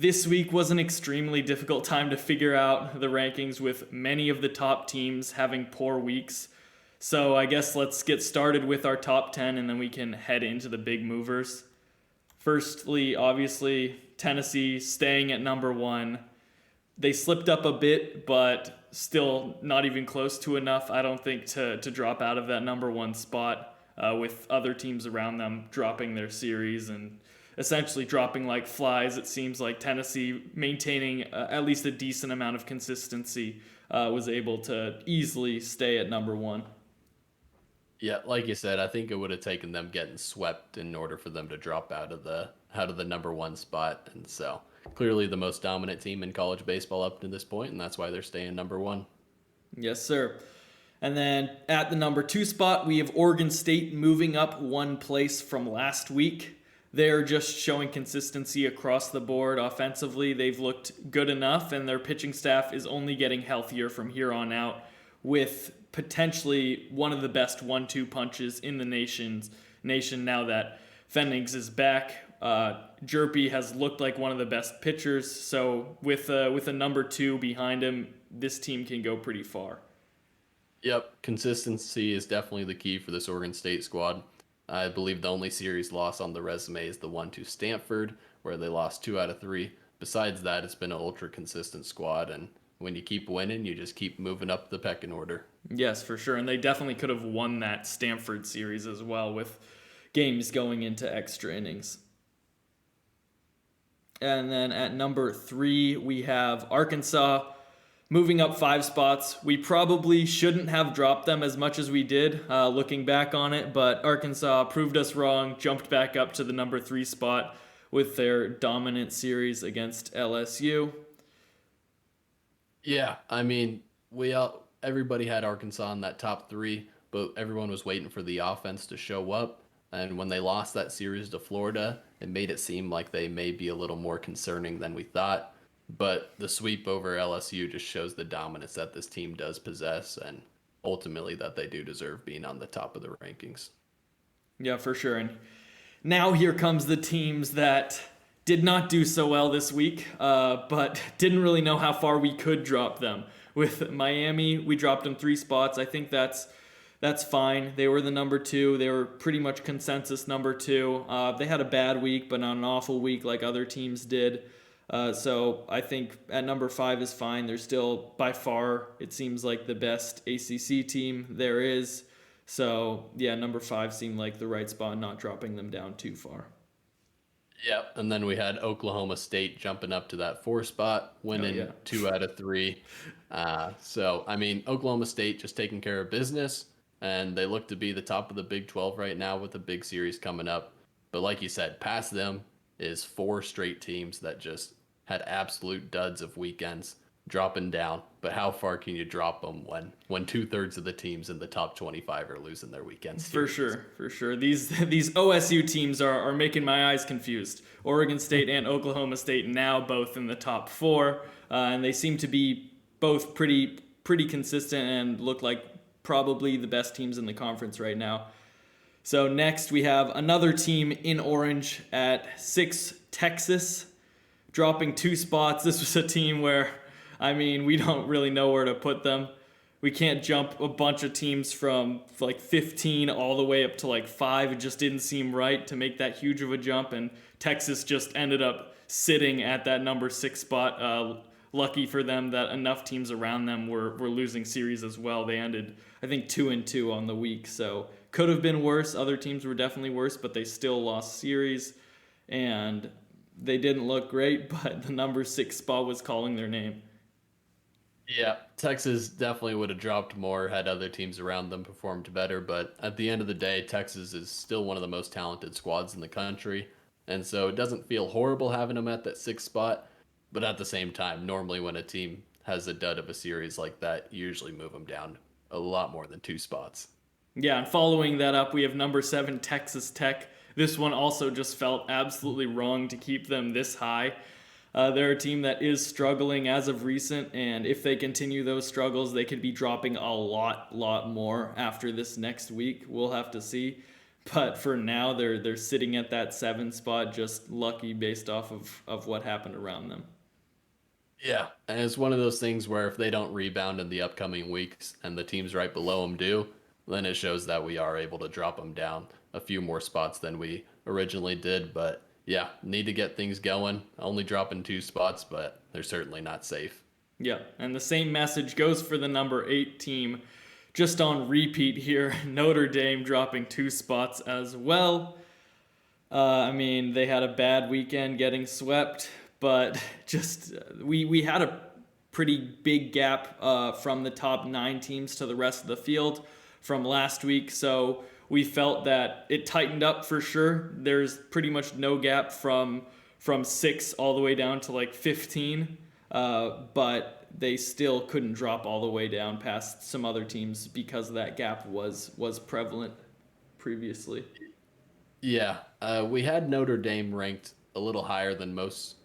this week was an extremely difficult time to figure out the rankings with many of the top teams having poor weeks. So I guess let's get started with our top 10 and then we can head into the big movers. Firstly, obviously, Tennessee staying at number one. They slipped up a bit, but still not even close to enough, I don't think, to drop out of that number one spot with other teams around them dropping their series and essentially dropping like flies. It seems like Tennessee, maintaining at least a decent amount of consistency, was able to easily stay at number one. Yeah, like you said, I think it would have taken them getting swept in order for them to drop out of the number one spot. And so clearly the most dominant team in college baseball up to this point, and that's why they're staying number one. Yes, sir. And then at the number two spot, we have Oregon State moving up one place from last week. They're just showing consistency across the board offensively. They've looked good enough, and their pitching staff is only getting healthier from here on out, with potentially one of the best 1-2 punches in the nation now that Pfennig's is back. Jerpy has looked like one of the best pitchers, so with a number two behind him, this team can go pretty far. Yep, consistency is definitely the key for this Oregon State squad. I believe the only series loss on the resume is the one to Stanford, where they lost 2 out of 3. Besides that, it's been an ultra consistent squad, and when you keep winning, you just keep moving up the pecking order. Yes, for sure. And they definitely could have won that Stanford series as well with games going into extra innings. And then at number 3, we have Arkansas moving up 5 spots. We probably shouldn't have dropped them as much as we did, looking back on it, but Arkansas proved us wrong, jumped back up to the number 3 spot with their dominant series against LSU. Yeah, I mean, everybody had Arkansas in that top 3, but everyone was waiting for the offense to show up. And when they lost that series to Florida, it made it seem like they may be a little more concerning than we thought. But the sweep over LSU just shows the dominance that this team does possess, and ultimately that they do deserve being on the top of the rankings. Yeah, for sure. And now here comes the teams that did not do so well this week, but didn't really know how far we could drop them. With Miami, we dropped them 3 spots. I think that's fine. They were the number 2. They were pretty much consensus number 2. They had a bad week, but not an awful week like other teams did. So I think at number 5 is fine. They're still, by far, it seems like the best ACC team there is. So, yeah, number 5 seemed like the right spot, not dropping them down too far. Yep. And then we had Oklahoma State jumping up to that 4 spot, winning 2 out of 3. So, I mean, Oklahoma State just taking care of business, and they look to be the top of the Big 12 right now with a big series coming up. But like you said, past them is 4 straight teams that just had absolute duds of weekends dropping down. But how far can you drop them when 2/3 of the teams in the top 25 are losing their weekends? For sure. These OSU teams are making my eyes confused. Oregon State and Oklahoma State now both in the top 4, and they seem to be both pretty consistent and look like probably the best teams in the conference right now. So next we have another team in orange at 6, Texas, dropping 2 spots. This was a team where, I mean, we don't really know where to put them. We can't jump a bunch of teams from like 15 all the way up to like 5. It just didn't seem right to make that huge of a jump, and Texas just ended up sitting at that number 6 spot. Lucky for them that enough teams around them were losing series as well. They ended, I think, 2-2 on the week, so could have been worse. Other teams were definitely worse, but they still lost series, and they didn't look great, but the number 6 spot was calling their name. Yeah, Texas definitely would have dropped more had other teams around them performed better, but at the end of the day, Texas is still one of the most talented squads in the country, and so it doesn't feel horrible having them at that 6th spot, but at the same time, normally when a team has a dud of a series like that, you usually move them down a lot more than 2 spots. Yeah, and following that up, we have number 7, Texas Tech. This one also just felt absolutely wrong to keep them this high. They're a team that is struggling as of recent, and if they continue those struggles, they could be dropping a lot more after this next week. We'll have to see. But for now, they're sitting at that 7 spot, just lucky based off of what happened around them. Yeah, and it's one of those things where if they don't rebound in the upcoming weeks and the teams right below them do, then it shows that we are able to drop them down a few more spots than we originally did. But yeah, need to get things going. Only dropping 2 spots, but they're certainly not safe. Yeah, and the same message goes for the number 8 team. Just on repeat here, Notre Dame dropping 2 spots as well. I mean, they had a bad weekend getting swept, but just we had a pretty big gap from the top 9 teams to the rest of the field from last week. So we felt that it tightened up for sure. There's pretty much no gap from 6 all the way down to like 15, but they still couldn't drop all the way down past some other teams because that gap was prevalent previously. Yeah, we had Notre Dame ranked a little higher than most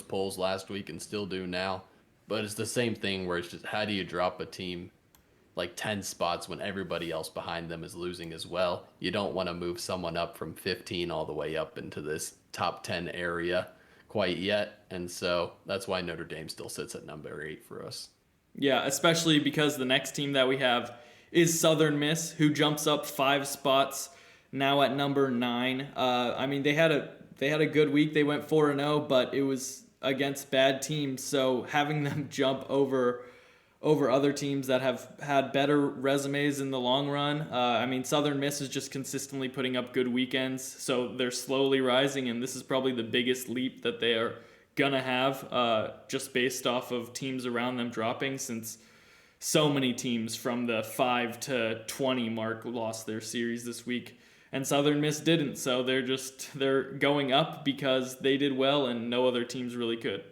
polls last week, and still do now. But it's the same thing where it's just how do you drop a team like 10 spots when everybody else behind them is losing as well? You don't want to move someone up from 15 all the way up into this top 10 area quite yet, and so that's why Notre Dame still sits at number 8 for us. Yeah, especially because the next team that we have is Southern Miss, who jumps up 5 spots now at number 9. I mean, they had a good week. They went 4-0, but it was against bad teams. So having them jump over other teams that have had better resumes in the long run. I mean, Southern Miss is just consistently putting up good weekends, so they're slowly rising, and this is probably the biggest leap that they are gonna have, just based off of teams around them dropping, since so many teams from the 5 to 20 mark lost their series this week. And Southern Miss didn't, so they're going up because they did well and no other teams really could.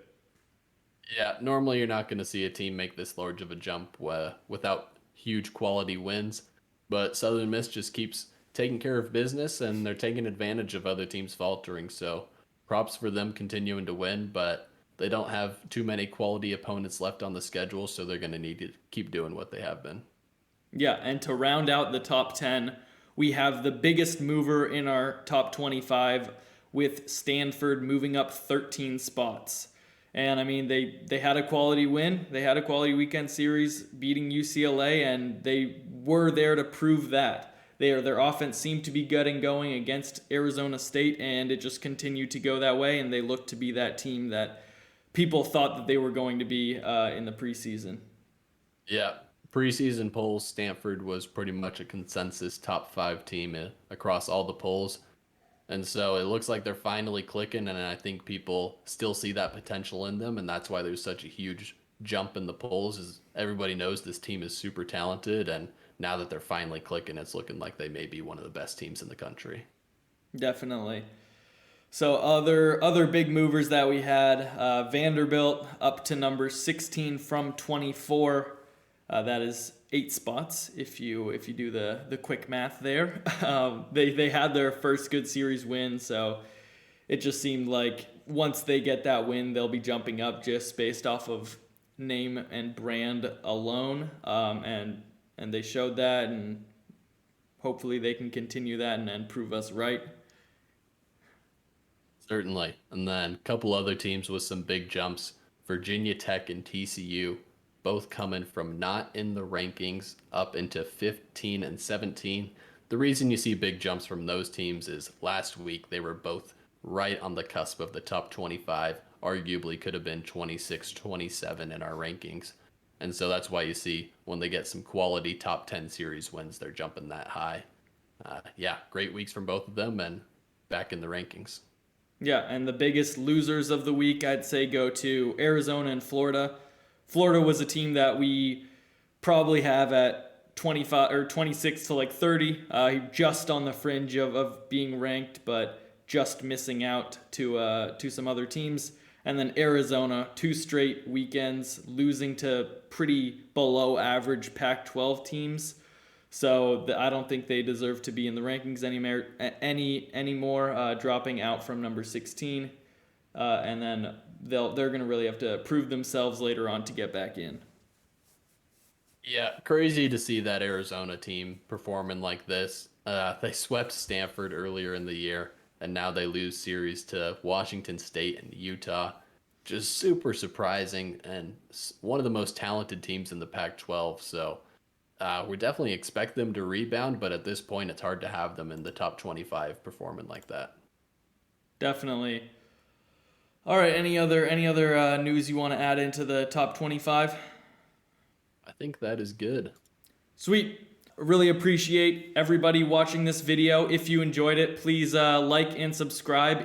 Yeah, normally you're not going to see a team make this large of a jump without huge quality wins, but Southern Miss just keeps taking care of business and they're taking advantage of other teams faltering. So props for them continuing to win, but they don't have too many quality opponents left on the schedule, so they're going to need to keep doing what they have been. Yeah, and to round out the top 10, we have the biggest mover in our top 25 with Stanford moving up 13 spots. And I mean, they had a quality win. They had a quality weekend series beating UCLA, and they were there to prove that. Their offense seemed to be getting going against Arizona State, and it just continued to go that way, and they looked to be that team that people thought that they were going to be in the preseason. Yeah, preseason polls, Stanford was pretty much a consensus top 5 team across all the polls. And so it looks like they're finally clicking, and I think people still see that potential in them, and that's why there's such a huge jump in the polls. Is everybody knows this team is super talented, and now that they're finally clicking, it's looking like they may be one of the best teams in the country. Definitely. So other big movers that we had, Vanderbilt up to number 16 from 24. That is 8 spots if you do the quick math there. They had their first good series win, so it just seemed like once they get that win, they'll be jumping up just based off of name and brand alone. And they showed that, and hopefully they can continue that and prove us right. Certainly. And then a couple other teams with some big jumps. Virginia Tech and TCU both coming from not in the rankings up into 15 and 17. The reason you see big jumps from those teams is last week they were both right on the cusp of the top 25, arguably could have been 26, 27 in our rankings. And so that's why you see when they get some quality top 10 series wins, they're jumping that high. Yeah, great weeks from both of them and back in the rankings. Yeah, and the biggest losers of the week, I'd say, go to Arizona and Florida. Florida was a team that we probably have at 25 or 26 to like 30, just on the fringe of being ranked, but just missing out to some other teams. And then Arizona, 2 straight weekends losing to pretty below average Pac-12 teams. So I don't think they deserve to be in the rankings anymore, dropping out from number 16. And then they're going to really have to prove themselves later on to get back in. Yeah, crazy to see that Arizona team performing like this. They swept Stanford earlier in the year, and now they lose series to Washington State and Utah. Just super surprising, and one of the most talented teams in the Pac-12. So we definitely expect them to rebound, but at this point, it's hard to have them in the top 25 performing like that. Definitely. All right. Any other news you want to add into the top 25? I think that is good. Sweet. Really appreciate everybody watching this video. If you enjoyed it, please like and subscribe.